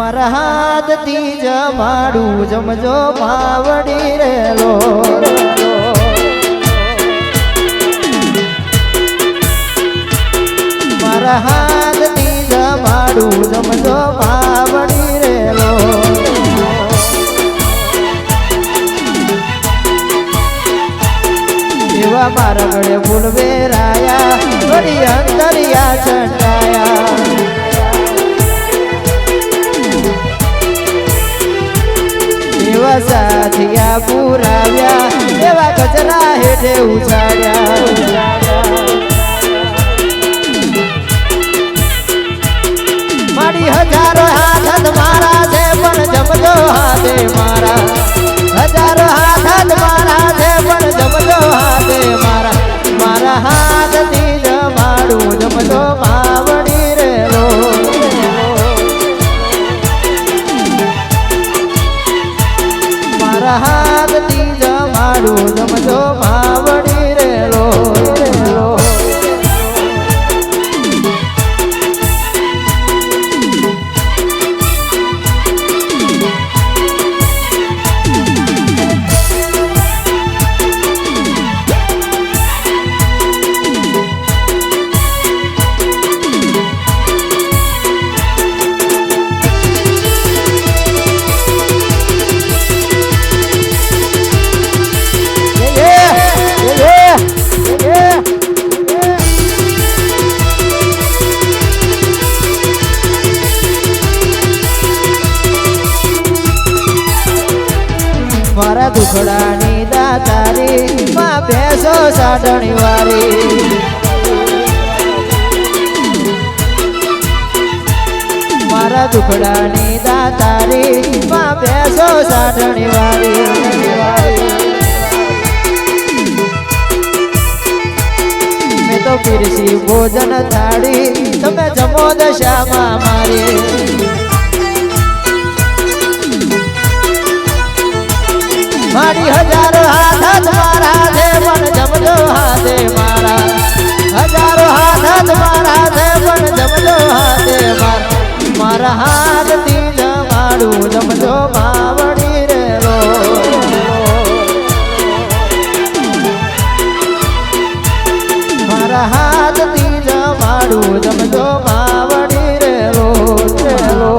મારા હાથથી જમાડું જમજો માવડી રેલો મારા હાથથી જમાડું જમજો માવડી રેલો એવા મારા ગળે ફૂલ વેરાયા વળી અંતરિયા છંડાયા એવા સાથિયા પુરાવ્યા એવા કચરા હેઠે ઉછાળ્યા મારી હજારો હાથ મારા છે પણ જમજો હાથે મારા હજારો હાથ મારા છે પણ જમજો હાથે મારા મારા હાથથી જમાડું જમજો માવડી રેલો મારા હાથથી જમાડું જમજો માવડી રેલો મારા દુખડાની દાતારી માં ભેંસો સાડણી વાળી મારા દુખડાની દાતારી માં ભેંસો સાડણી વાળી મેં તો પીરસી ભોજન થાળી તમે જમો દશામાં મારી મારી હજારો હાથ મારા છે પણ જમજો હાથે મારા હજારો હાથ મારા છે પણ જમજો હાથે મારા મારા હાથથી જમાડું જમજો માવડી રેલો મારા હાથથી જમાડું જમજો માવડી રેલો રેલો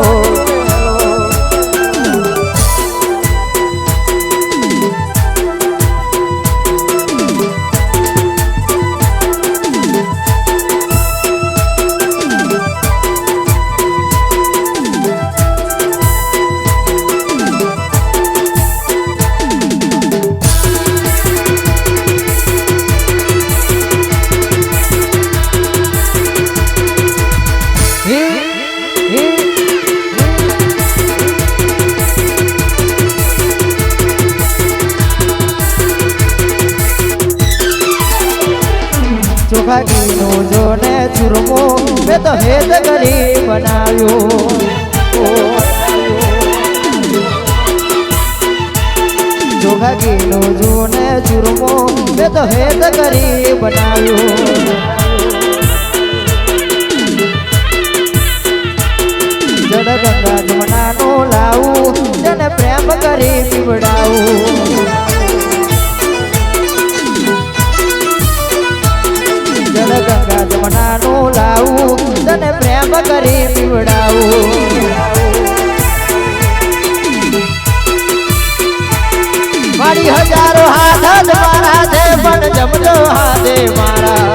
ચોખા ઘીનું જોને ચૂરમો મેં તો હેત કરી બનાવ્યું ચોખા ઘીનું જોને ચૂરમો મેં તો હેત કરી બનાવ્યું જડ ગંગા જમનાનું લાવું તેને પ્રેમ કરી પીવડાવું જળ ગંગા જમનાનું લાવું તને પ્રેમ કરી પીવડાવું મારી હજારો હાથ મારા છે પણ જમજો હાથે મારા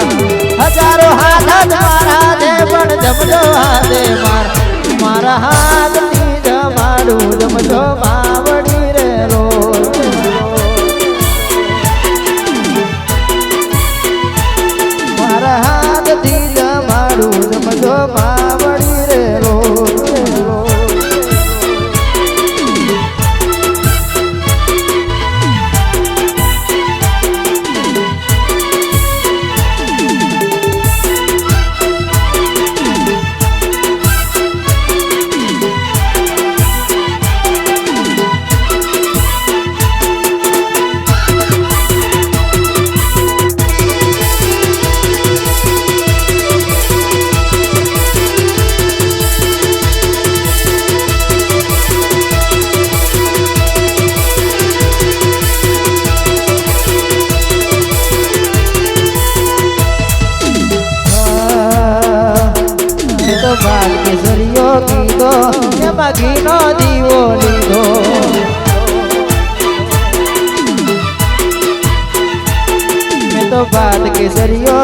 હજારો હાથ મારા છે પણ જમજો હાથે મારા મારા હાથથી જમાડું જમજો માવડી રેલો મારા હાથથી જમાડું જમજો માવડી રેલો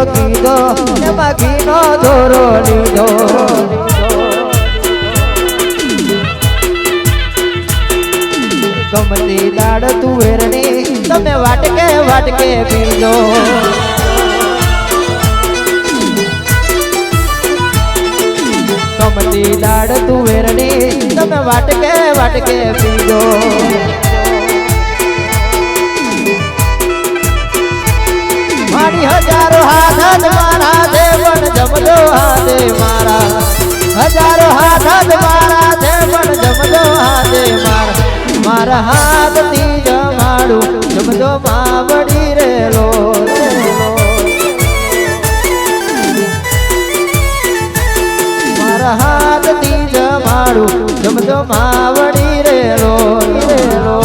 કીધો એમાં ઘીનો દોરો લીધો ગમતી દાળ તુવેરની તમે વાટકે વાટકે પીજો ગમતી દાળ તુવેરની તમે વાટકે વાટકે પીજો મારી હજારો હાથ મારા દે પણ જમજો હાથે મારા હજારો હાથ મારા દે પણ જમજો હાથે મારા મારા હાથથી જમાડું જમજો માવડી રેલો મારા હાથથી જમાડું જમજો માવડી રેલો રેલો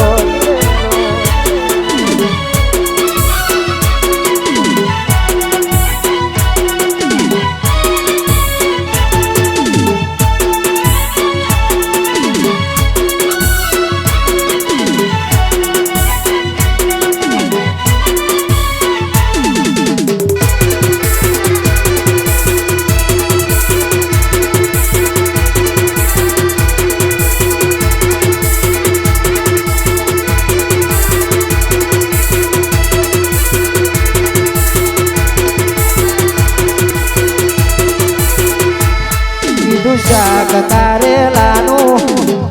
શાક કારેલાનું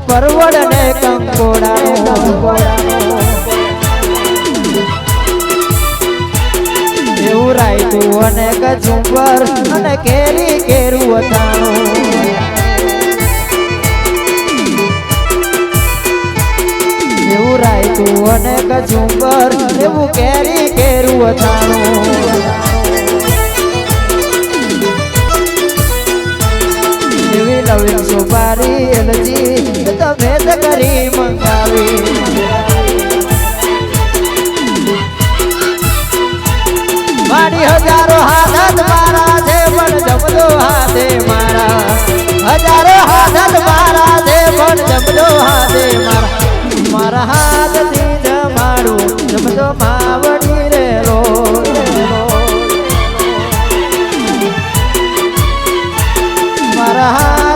પરવળ ને કંકોડાનું એવું રાયતું અને કચુંબર અને કેરી કેરું અથાણું એવું રાયતું અને કચુંબર એવું કેરી કેરું અથાણું લવિંગ સુપારી એલચી તમે જ કરી મંગાવી મારી હજારો હાથ મારા છે પણ જમજો હાથે મારા હજારો હાથ મારા છે પણ જમજો હાથે મારા મારા હાથથી જમાડું જમજો માવડી રેલો મારા